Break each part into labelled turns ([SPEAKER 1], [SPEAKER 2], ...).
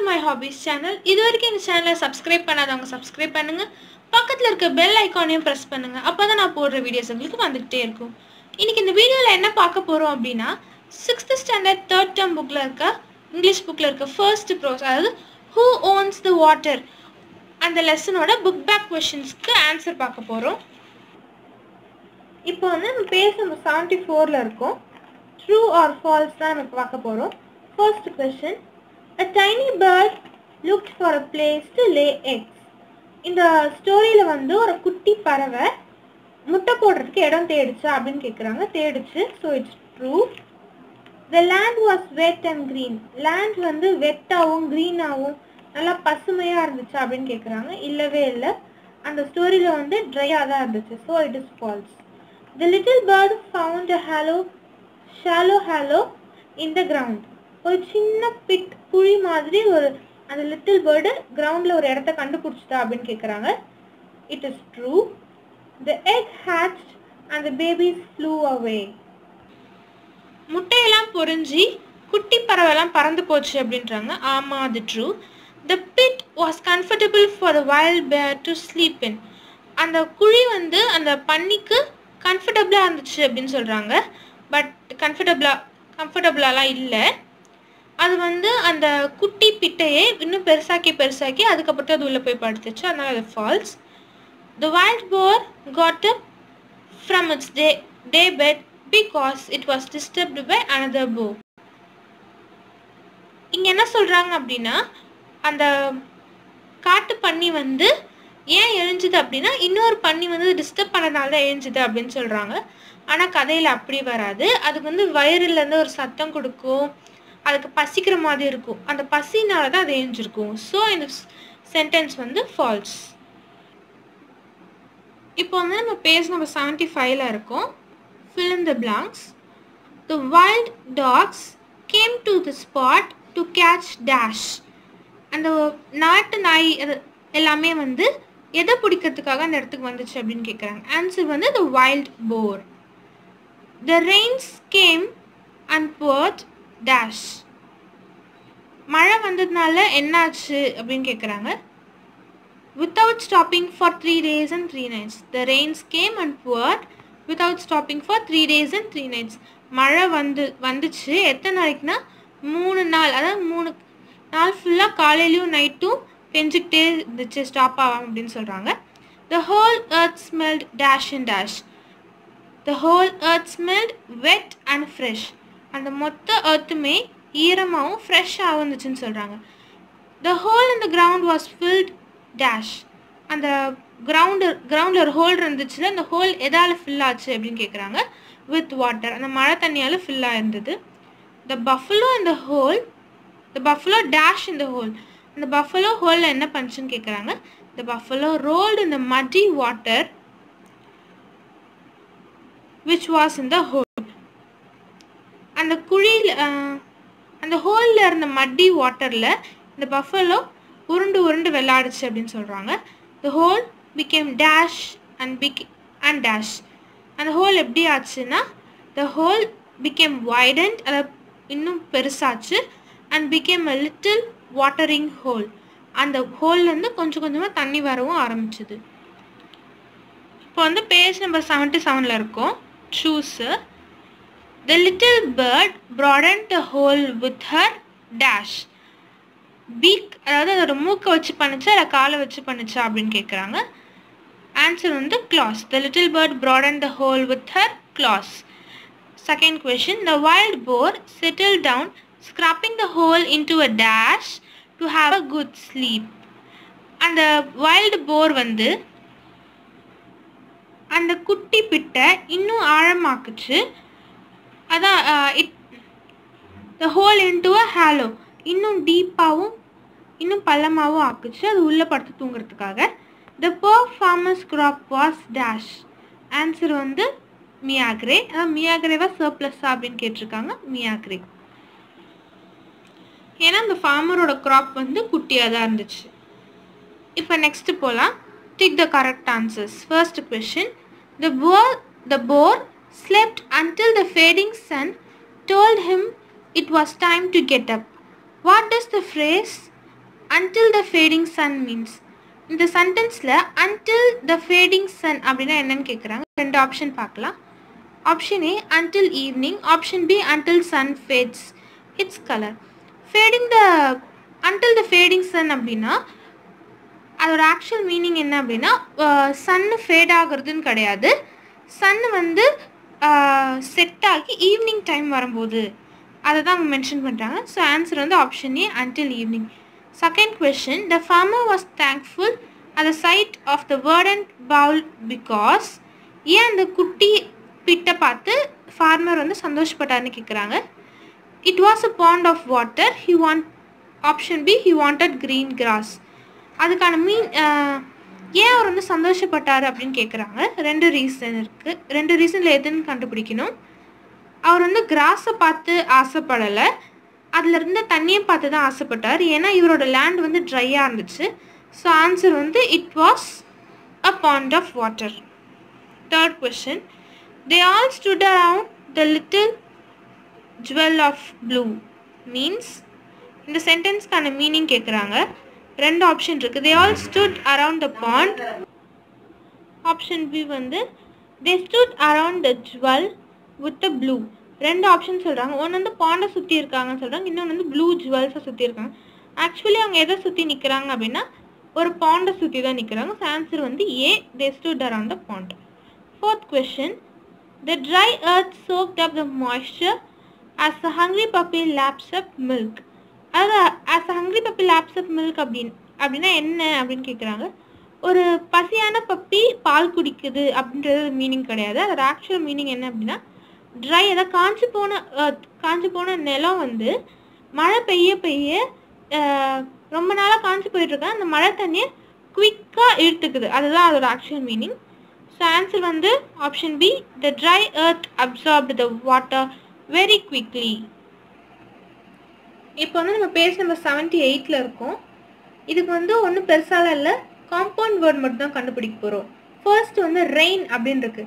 [SPEAKER 1] to my hobbies channel. இதுவரைக்கும் இந்த சேனலை சப்ஸ்கிரைப் பண்ணாதவங்க சப்ஸ்கிரைப் பண்ணுங்க. பக்கத்துல இருக்க பெல் ஐகானையும் பிரஸ் பண்ணுங்க. அப்பதான் நான் போடுற வீடியோஸ் உங்களுக்கு வந்துட்டே இருக்கும். இன்னைக்கு இந்த வீடியோல என்ன பார்க்க போறோம் அப்படினா 6th standard 3rd term bookல இருக்க இங்கிலீஷ் bookல இருக்க first prose அதாவது who owns the water அந்த லெசனோட book back questionsக்கு ஆன்சர் பார்க்க போறோம். இப்போ வந்து நம்ம பேஜ் நம்பர் 74ல இருக்கோம். True or false தான் நம்ம பார்க்க போறோம். First question. A tiny bird looked for a place to lay eggs. இந்த ஸ்டோரியில வந்து ஒரு குட்டி பறவை முட்டை போடுறதுக்கு இடம் தேடிச்சா அப்படின்னு கேக்குறாங்க. தேடிச்சு. So it's true. The land was wet and green. Land வந்து வெட்டாவும் greenாவும் நல்லா பசுமையா இருந்துச்சு அப்படின்னு கேக்குறாங்க. இல்லவே இல்ல. அந்த ஸ்டோரியில வந்து ட்ரையா தான் இருந்துச்சு. So it is false. The little bird found a shallow hollow in the ground. ஒரு சின்ன பிட் குழி மாதிரி ஒரு அந்த லிட்டில் பேர்டு கிரவுண்ட்ல ஒரு இடத்த கண்டுபிடிச்சிட்டா அப்படின்னு கேக்குறாங்க. It is true. The egg hatched and the babies flew away. முட்டையெல்லாம் பொரிஞ்சி குட்டி பறவைலாம் பறந்து போச்சு அப்படின்றாங்க. ஆமா, அது true. The pit was comfortable for the wild bear to sleep in. அந்த குழி வந்து அந்த பன்னிக்கு கம்ஃபர்டபுளா இருந்துச்சு அப்படின்னு சொல்றாங்க. பட் கம்ஃபர்டபுளாலாம் இல்லை. அது வந்து அந்த குட்டி பிட்டையே இன்னும் பெருசாக்கி அதுக்கப்புறம் அது உள்ள போய் படுத்துச்சு. அதனால அது falls. The wild boar got up from its day bed because it was disturbed by another boar. இங்க என்ன சொல்றாங்க அப்படின்னா அந்த காட்டு பன்னி வந்து ஏன் எழுஞ்சுது அப்படின்னா இன்னொரு பன்னி வந்து டிஸ்டர்ப் பண்ணனால தான் எழுஞ்சுது அப்படின்னு சொல்றாங்க. ஆனா கதையில அப்படி வராது. அதுக்கு வந்து வயிறுல இருந்து ஒரு சத்தம் கொடுக்கும், அதுக்கு பசிக்கிற மாதிரி இருக்கும். அந்த பசினால தான் அது எழுஞ்சிருக்கும். ஸோ இந்த சென்டென்ஸ் வந்து ஃபால்ஸ். இப்போ வந்து நம்ம பேஜ் நம்பர் 75ல இருக்கோம். Fill in the blanks. The wild dogs came to the spot to catch dash. அந்த நாட்டு நாய் எல்லாமே வந்து எதை பிடிக்கிறதுக்காக அந்த இடத்துக்கு வந்துச்சு அப்படின்னு கேட்குறாங்க. ஆன்சர் வந்து the wild boar. The rains came and poured dash. மழை வந்ததுனால என்னாச்சு அப்படின்னு கேட்குறாங்க. Without stopping for 3 days and 3 nights. The rains came and poured without stopping for 3 days and 3 nights. மழை வந்துச்சு எத்தனை நாளைக்குன்னா 3 நாள். அதாவது 3 நாள் ஃபுல்லாக காலையிலையும் நைட்டும் பெஞ்சிக்கிட்டே இருந்துச்சு, ஸ்டாப் ஆகாம அப்படின்னு சொல்கிறாங்க. The whole earth smelled dash and dash. The whole earth smelled wet and fresh. அந்த மொத்த earthமே ஈரமாகவும் ஃப்ரெஷ்ஷாகவும் இருந்துச்சுன்னு சொல்கிறாங்க. The hole in the ground was filled dash. அந்த கிரவுண்டில் ஒரு ஹோல் இருந்துச்சுல, அந்த ஹோல் எதால் ஃபில் ஆச்சு அப்படின்னு கேட்குறாங்க. With water. அந்த மழை தண்ணியால் fill ஆயிருந்தது. The buffalo in the hole, the buffalo dash in the hole. அந்த buffalo ஹோலில் என்ன பண்ணுச்சுன்னு கேட்குறாங்க. The buffalo rolled in the muddy water which was in the hole. அந்த குழியில் அந்த ஹோலில் இருந்த மட்டி வாட்டரில் இந்த பஃபலோ உருண்டு விளையாடுச்சு அப்படின்னு சொல்கிறாங்க. The hole became dash and dash. அந்த ஹோல் எப்படி ஆச்சுன்னா the hole became widened, அதை இன்னும் பெருசாச்சு, and became a little watering hole. அந்த ஹோல்லேருந்து கொஞ்சம் கொஞ்சமாக தண்ணி வரவும் ஆரம்பிச்சுது. இப்போ வந்து பேஜ் நம்பர் 77ல இருக்கோம். Choose. The little bird broadened the hole with her dash. Beak, அதாவது அதோட மூக்கை வச்சு பண்ணுச்சா இல்லை காலை வச்சு பண்ணுச்சா அப்படின்னு கேட்குறாங்க. ஆன்சர் வந்து claws. The little bird broadened the hole with her claws. Second question. The wild boar settled down, scraping the hole into a dash to have a good sleep. அந்த wild boar வந்து அந்த குட்டி பிட்டை இன்னும் ஆழமாக்குச்சு. அதான் the hole into a hollow, இன்னும் டீப்பாகவும் இன்னும் பள்ளமாகவும் ஆக்குச்சு, அது உள்ளே படுத்து தூங்குறதுக்காக. The poor farmer's crop was dash. Answer வந்து மியாக்ரே. அதான் மியாக்ரேவா சர்ப்ளஸா அப்படின்னு கேட்டிருக்காங்க. மியாக்ரே. ஏன்னா அந்த ஃபார்மரோட கிராப் வந்து குட்டியாக தான் இருந்துச்சு. இப்போ நெக்ஸ்ட் போகலாம். Tick the correct answers. First question. The boar slept until the fading sun told him it was time to get up. What does the phrase until the fading sun means? இந்த சென்டென்ஸில் until the fading sun அப்படின்னா என்னன்னு கேட்குறாங்க. ரெண்டு option பார்க்கலாம். Option A until evening, option B until sun fades its color. until the fading sun அப்படின்னா அதோட actual meaning என்ன அப்படின்னா சன்னு ஃபேட் ஆகுறதுன்னு கிடையாது. சன்னு வந்து செட் ஆகி ஈவினிங் டைம் வரும்போது அதை தான் அவங்க மென்ஷன் பண்ணுறாங்க. ஸோ ஆன்சர் வந்து option A until evening. Second question, the farmer was thankful at the sight of the verdant bowl because ஏன் அந்த குட்டி பிட்டை பார்த்து ஃபார்மர் வந்து சந்தோஷப்பட்டார்னு கேட்குறாங்க. It was a pond of water. Option B he wanted green grass. அதுக்கான ஏன் அவர் வந்து சந்தோஷப்பட்டார் அப்படின்னு கேட்குறாங்க. ரெண்டு ரீசன் இருக்குது. ரெண்டு ரீசனில் எதுன்னு கண்டுபிடிக்கணும். அவர் வந்து கிராஸை பார்த்து ஆசைப்படலை, அதில் இருந்த தண்ணியை பார்த்து தான் ஆசைப்பட்டார். ஏன்னா இவரோட லேண்ட் வந்து ட்ரையாக இருந்துச்சு. ஸோ ஆன்சர் வந்து it was a pond of water. Third question, they all stood around the little jewel of blue means இந்த சென்டென்ஸ்க்கான மீனிங் கேட்குறாங்க. ரெண்டு ஆப்ஷன் இருக்குது. They all stood around the pond. Option B வந்து they stood around the jewel with the blue. ரெண்டு ஆப்ஷன் சொல்கிறாங்க. ஒன்று வந்து பாண்டை சுற்றி இருக்காங்கன்னு சொல்கிறாங்க, இன்னொன்று வந்து ப்ளூ ஜுவல்ஸை சுற்றி இருக்காங்க. ஆக்சுவலி அவங்க எதை சுற்றி நிற்கிறாங்க அப்படின்னா ஒரு பாண்டை சுற்றி தான் நிற்கிறாங்க. ஸோ ஆன்சர் வந்து A, they stood around the pond. Fourth question, the dry earth soaked up the moisture as a hungry puppy laps up milk. அதாவது as a hungry puppy laps up milk அப்படின்னா என்ன அப்படின்னு கேட்குறாங்க. ஒரு பசியான puppy பால் குடிக்குது அப்படின்றது meaning கிடையாது. அதோட ஆக்சுவல் மீனிங் என்ன அப்படின்னா ட்ரை, அதாவது காஞ்சி போன நிலம் வந்து மழை பெய்ய ரொம்ப நாளாக காஞ்சி போயிட்டுருக்கேன், அந்த மழை தண்ணியை குவிக்காக இழுத்துக்குது. அதுதான் அதோட ஆக்சுவல் மீனிங். ஸோ ஆன்சர் வந்து option B, the dry earth absorbed the water very quickly. இப்போ வந்து நம்ம பேஜ் நம்பர் 78 இருக்கோம். இதுக்கு வந்து ஒன்றும் பெருசாலாம் இல்லை, காம்பவுண்ட் வேர்ட் மட்டும் தான் கண்டுபிடிக்க போகிறோம். ஃபர்ஸ்ட் வந்து ரெயின் அப்படின்னு இருக்கு.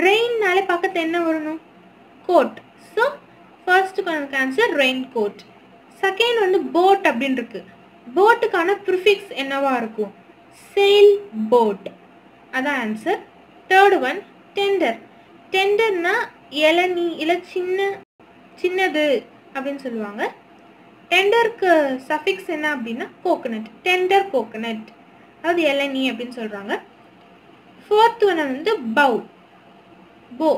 [SPEAKER 1] ரெயின்னாலே பக்கத்தில் என்ன வரணும்? கோட். ஸோ ஃபர்ஸ்ட்டுக்கு ஆன்சர் ரெயின் கோட். செகண்ட் வந்து போட் அப்படின்னு இருக்கு. போட்டுக்கான ப்ரிஃபிக்ஸ் என்னவா இருக்கும்? Sail boat. அதான் ஆன்சர். Third one tender. டெண்டர்னா இளநீ இல்லை சின்னது அப்படின்னு சொல்லுவாங்க. டெண்டருக்கு சஃபிக்ஸ் என்ன அப்படின்னா கோகனட். டெண்டர் கோகனட், அதாவது இளநீ அப்படின்னு சொல்கிறாங்க. ஃபோர்த் ஒன் வந்து போ.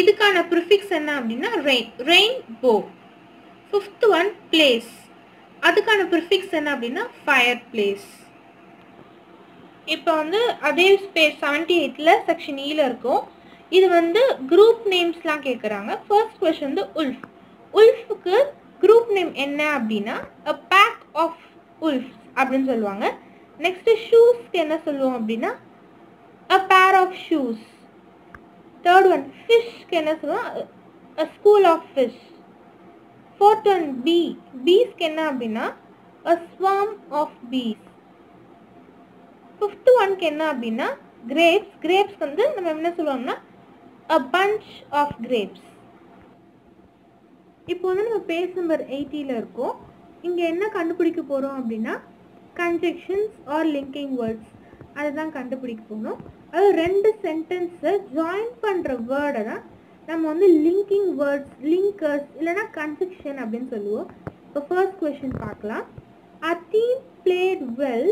[SPEAKER 1] இதுக்கான ப்ரிஃபிக்ஸ் என்ன அப்படின்னா ரெயின் போ. Fifth one place. அதுக்கான ப்ரிஃபிக்ஸ் என்ன அப்படின்னா ஃபயர் பிளேஸ். இப்போ வந்து அதே பேஜ் 78 செக்ஷன் ஈல இருக்கும். இது வந்து குரூப் நேம்ஸ்லாம் கேட்குறாங்க. ஃபர்ஸ்ட் கொஸ்டின் வந்து உல்ஃப். உல்ஃபுக்கு குரூப் நேம் என்ன அப்படின்னா a pack of wolves அப்படின்னு சொல்லுவாங்க. நெக்ஸ்ட் ஷூஸ்க்கு என்ன சொல்லுவோம் அப்படின்னா a pair of shoes. Third one ஃபிஷ்க்கு என்ன சொல்லுவோம்? a school of fish. Fourth one பீஸ்க்கு என்ன அப்படின்னா a swarm of bees. Fifth ஒன்க்கு என்ன அப்படின்னா கிரேப்ஸ்க்கு வந்து நம்ம என்ன சொல்லுவோம்னா a bunch of grapes. இப்போ வந்து நம்ம பேஜ் நம்பர் 80 இருக்கோம். இங்கே என்ன கண்டுபிடிக்க போகிறோம் அப்படின்னா கன்ஜெக்ஷன்ஸ் ஆர் லிங்கிங் வேர்ட்ஸ், அதை தான் கண்டுபிடிக்க போகணும். அதாவது ரெண்டு சென்டென்ஸை ஜாயின் பண்ணுற வேர்டை தான் நம்ம வந்து லிங்கிங் வேர்ட்ஸ், லிங்கர்ஸ் இல்லைனா கன்ஜெக்ஷன் அப்படின்னு சொல்லுவோம். இப்போ ஃபர்ஸ்ட் கொஸ்டின் பார்க்கலாம். our team played well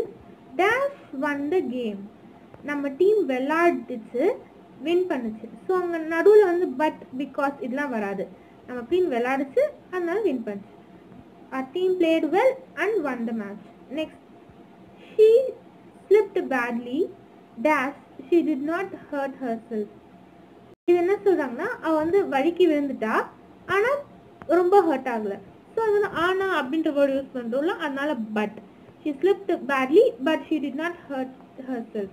[SPEAKER 1] dash won the game. நம்ம டீம் விளையாடிச்சு, வின் பண்ணுச்சு. ஸோ அங்கே நடுவில் வந்து பட், பிகாஸ் இதெல்லாம் வராது. நம்ம டீம் விளையாடிச்சு, அதனால வின் பண்ணுச்சு. our team played well and won the match. next, she slipped badly dash she did not hurt herself. இது என்ன சொல்கிறாங்கன்னா அவள் வந்து வழுக்கி விழுந்துட்டா, ஆனால் ரொம்ப ஹர்ட் ஆகலை. ஸோ அது வந்து ஆனா அப்படின்ற வேர்டு யூஸ் பண்ணுறோம்ல, அதனால but. she slipped badly but she did not hurt herself.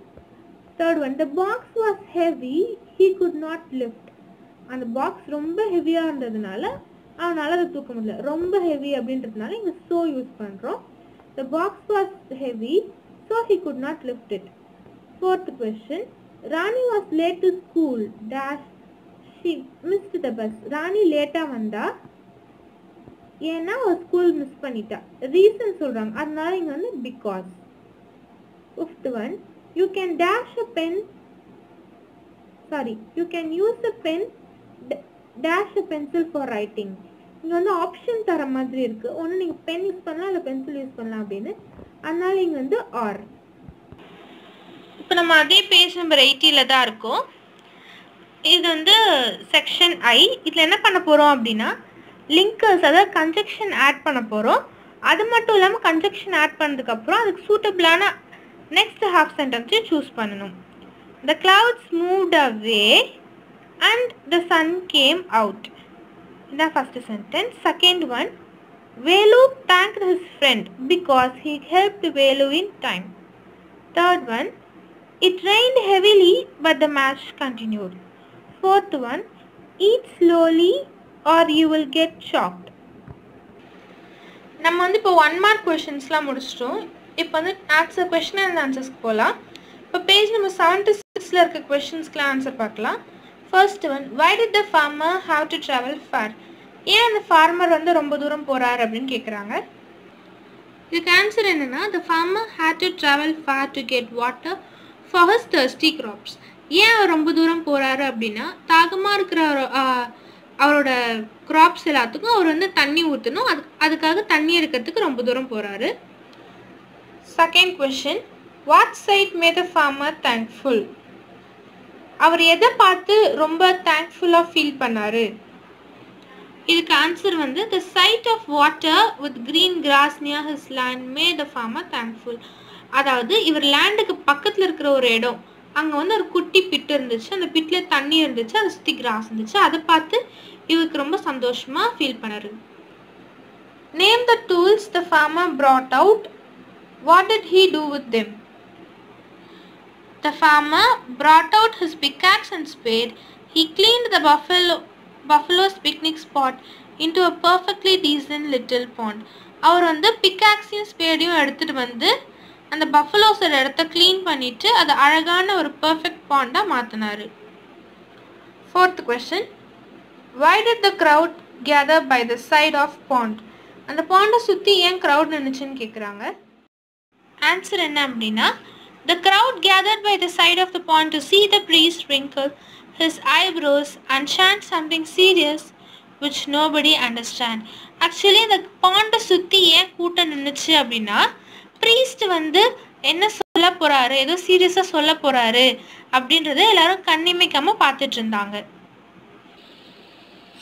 [SPEAKER 1] Third one, the box was heavy, he could not lift. அந்த பாக்ஸ் ரொம்ப ஹெவியாக இருந்ததுனால அவனால் அதை தூக்க முடியல. ரொம்ப ஹெவி அப்படின்றதுனால இங்கே so யூஸ் பண்ணுறோம். the box was heavy so he could not lift it. Fourth question, Rani was late to school dash she missed the bus. ராணி லேட்டாக வந்தா, ஏன்னா ஒரு ஸ்கூல் மிஸ் பண்ணிட்டா. ரீசன் சொல்கிறாங்க, அதனால இங்கே வந்து because. Fifth one, you can dash a pen, sorry you can use a pen dash a pencil for writing. இங்கே வந்து ஆப்ஷன் தர மாதிரி இருக்குது. ஒன்று நீங்கள் பென் யூஸ் பண்ணலாம், இல்லை பென்சில் யூஸ் பண்ணலாம் அப்படின்னு. அதனால இங்கே வந்து ஆர். இப்போ நம்ம அதே பேஜ் நம்பர் 80 தான் இருக்கோம். இது வந்து செக்ஷன் ஐ. இதில் என்ன பண்ண போகிறோம் அப்படின்னா லிங்கர்ஸ், அதாவது கன்ஜெக்ஷன் ஆட் பண்ண போகிறோம். அது மட்டும் இல்லாமல் கன்ஜெக்ஷன் ஆட் பண்ணதுக்கப்புறம் அதுக்கு சூட்டபிளான நெக்ஸ்ட் ஹாஃப் சென்டென்ஸையும் சூஸ் பண்ணணும். The clouds moved away and the sun came out. The first sentence. Second one, Velu thanked his friend because he helped Velu in time. Third one, it rained heavily but the match continued. Fourth one, eat slowly or you will get shocked. நம்ம வந்து இப்போ 1 mark questions-லாம் முடிச்சிட்டோம். இப்போ வந்து answer question and ஆன்சர்ஸ்க்கு போகலாம். இப்போ page number 76 இருக்க கொஸ்டின்ஸ்க்குலாம் answer பார்க்கலாம். First one, why did the farmer have to travel far? ஏன் அந்த ஃபார்மர் வந்து ரொம்ப தூரம் போகிறார் அப்படின்னு கேட்குறாங்க. இதுக்கு ஆன்சர் என்னென்னா, the farmer had to travel far to get water for his thirsty crops. ஏன் அவர் ரொம்ப தூரம் போகிறாரு அப்படின்னா, தாகமாக இருக்கிற அவரோட கிராப்ஸ் எல்லாத்துக்கும் அவர் வந்து தண்ணி ஊற்றணும், அதுக்காக தண்ணி எடுக்கிறதுக்கு ரொம்ப தூரம் போகிறாரு. Second question, what sight made the farmer thankful? அவர் எதை பார்த்து ரொம்ப தேங்க்ஃபுல்லாக ஃபீல் பண்ணார்? இதுக்கு ஆன்சர் வந்து the sight of water with green grass near his land made the farmer thankful. அதாவது இவர் லேண்டுக்கு பக்கத்தில் இருக்கிற ஒரு இடம், அங்கே வந்து ஒரு குட்டி பிட்டு இருந்துச்சு, அந்த பிட்டில் தண்ணி இருந்துச்சு, அதை சுற்றி கிராஸ் இருந்துச்சு, அதை பார்த்து இவருக்கு ரொம்ப சந்தோஷமாக ஃபீல் பண்ணாரு. Name the tools the farmer brought out. What did he do with them? The farmer brought out his pickaxe and spade. He cleaned the buffalo's picnic spot into a perfectly decent little pond. அவர் வந்து பிக்காக்ஸையும் ஸ்பேடையும் எடுத்துகிட்டு வந்து அந்த பஃபலோஸோட இடத்த clean பண்ணிவிட்டு அதை அழகான ஒரு perfect பாண்டாக மாற்றினார். Fourth question, why did the crowd gather by the side of pond? அந்த பாண்டை சுற்றி ஏன் க்ரௌட் நின்றுச்சுன்னு கேட்குறாங்க. ஆன்சர் என்ன அப்படின்னா, the crowd gathered by the side of the pond to see the priest wrinkle his eyebrows and chant something serious which nobody understand. Actually இந்த பாண்டை சுற்றி ஏன் கூட்டம் நின்றுச்சு அப்படின்னா, ப்ரீஸ்ட் வந்து என்ன சொல்ல போகிறாரு, ஏதோ சீரியஸாக சொல்ல போகிறாரு அப்படின்றத எல்லாரும் கண்ணிமைக்காமல் பார்த்துட்டு இருந்தாங்க.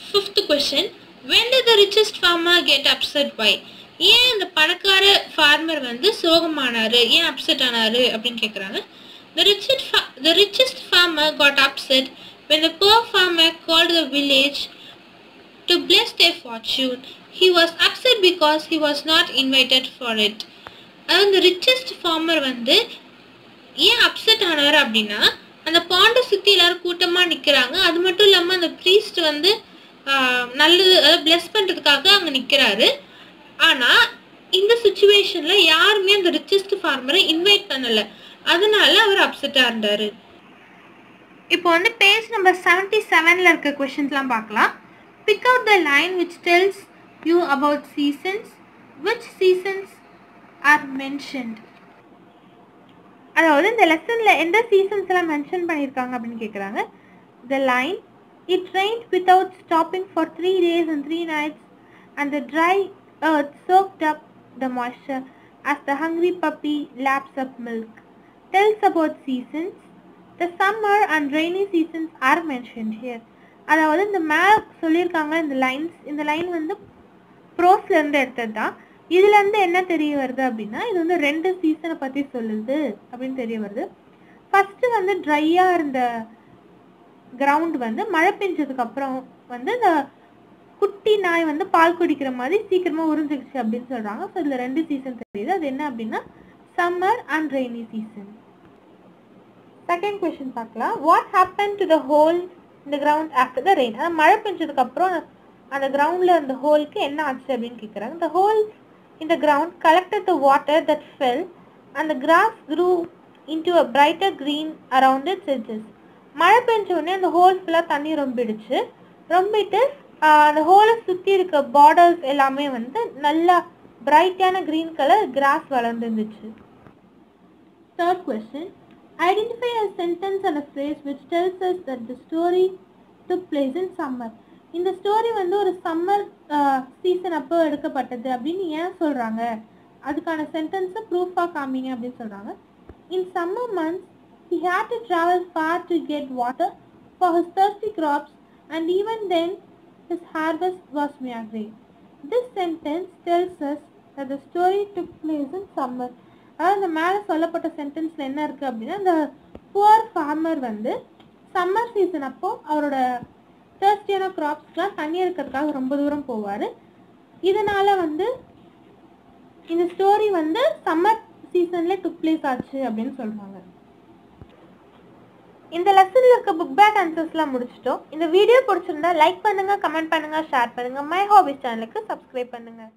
[SPEAKER 1] Fifth question, when did the richest farmer get upset by? ஏன் இந்த பணக்கார ஃபார்மர் வந்து சோகமானாரு, ஏன் அப்செட் ஆனாரு அப்படின்னு கேட்குறாங்க. The richest farmer got upset when the poor farmer called the village to bless their fortune. He was upset because he was not invited for it. அந்த richest farmer வந்து ஏன் அப்செட் ஆனார் அப்படின்னா, அந்த பாண்டை சுற்றி எல்லாரும் கூட்டமாக நிற்கிறாங்க, அது மட்டும் இல்லாமல் அந்த ப்ரீஸ்ட் வந்து நல்லது, அதாவது பிளெஸ் பண்ணுறதுக்காக அங்கே நிற்கிறாரு. ஆனால் இந்த சுச்சுவேஷனில் யாருமே அந்த ரிச்சஸ்ட் ஃபார்மரை இன்வைட் பண்ணலை, அதனால அவர் அப்செட்டாக இருந்தார். இப்போ வந்து பேஜ் நம்பர் 77 இருக்க கொஷின்ஸ்லாம் பார்க்கலாம். Big out the line which tells you about seasons. Which seasons R mentioned? அதாவது இந்த லெசனில் எந்த சீசன்ஸ் எல்லாம் மென்ஷன் பண்ணியிருக்காங்க அப்படின்னு கேட்குறாங்க. The line, it rained without stopping for 3 days and 3 nights and the dry earth soaked up the moisture as the hungry puppy laps up milk, tells about seasons. The summer and rainy seasons are mentioned here. அதாவது இந்த map சொல்லியிருக்காங்க இந்த line வந்து ப்ரோஸ்லேருந்து எடுத்தது தான். இதுலேருந்து என்ன தெரிய வருது அப்படின்னா, இது வந்து 2 சீசனை பற்றி சொல்லுது அப்படின்னு தெரிய வருது. ஃபஸ்ட்டு வந்து ட்ரையாக இருந்த கிரவுண்ட் வந்து மழை பெஞ்சதுக்கப்புறம் வந்து இந்த குட்டி நாய் வந்து பால் குடிக்கிற மாதிரி சீக்கிரமாக உறிஞ்சிடுச்சு அப்படின்னு சொல்கிறாங்க. ஸோ இதில் 2 சீசன் தெரியுது. அது என்ன அப்படின்னா summer and rainy season. Second question பார்க்கலாம். What happen to the whole இந்த கிரவுண்ட் ஆஃப்டர் த ரெயின்? அதாவது மழை பெஞ்சதுக்கப்புறம் அந்த கிரவுண்டில் அந்த ஹோலுக்கு என்ன ஆச்சு அப்படின்னு கேட்குறாங்க. The whole in the ground collected the water that fell and the grass grew into a brighter green around its edges. மழை பெஞ்ச உடனே அந்த ஹோல் ஃபுல்லாக தண்ணி ரொம்பிடுச்சு. ரொம்பிட்டு அந்த ஹோலை சுற்றி இருக்க பார்டர்ஸ் எல்லாமே வந்து நல்லா பிரைட்டான க்ரீன் கலர் கிராஸ் வளர்ந்துருந்துச்சு. Third question. Identify a sentence and a phrase which tells us that the story took place in summer. இந்த ஸ்டோரி வந்து ஒரு சம்மர் சீசன் அப்போ எடுக்கப்பட்டது அப்படின்னு ஏன் சொல்கிறாங்க, அதுக்கான சென்டென்ஸை ப்ரூஃபாக காமிங்க அப்படின்னு சொல்கிறாங்க. In summer months, he had to travel far to get water for his thirsty crops, and even then, his harvest was meagre. This sentence tells us that the story took place in summer. அதாவது இந்த மேலே சொல்லப்பட்ட சென்டென்ஸில் என்ன இருக்குது அப்படின்னா, இந்த poor farmer வந்து summer season அப்போது அவரோட தேர்ஸ்டியான க்ராப்ஸ்லாம் தண்ணி இருக்கிறதுக்காக ரொம்ப தூரம் போவார். இதனால் வந்து இந்த ஸ்டோரி வந்து சம்மர் சீசனில் டுக் பிளேஸ் ஆச்சு அப்படின்னு சொல்கிறாங்க. இந்த லெசனில் இருக்க புக் பேக் ஆன்சர்ஸ்லாம் முடிச்சிட்டோம். இந்த வீடியோ பிடிச்சிருந்தா லைக் பண்ணுங்கள், கமெண்ட் பண்ணுங்கள், ஷேர் பண்ணுங்கள். மை ஹாபிஸ் சேனலுக்கு சப்ஸ்கிரைப் பண்ணுங்கள்.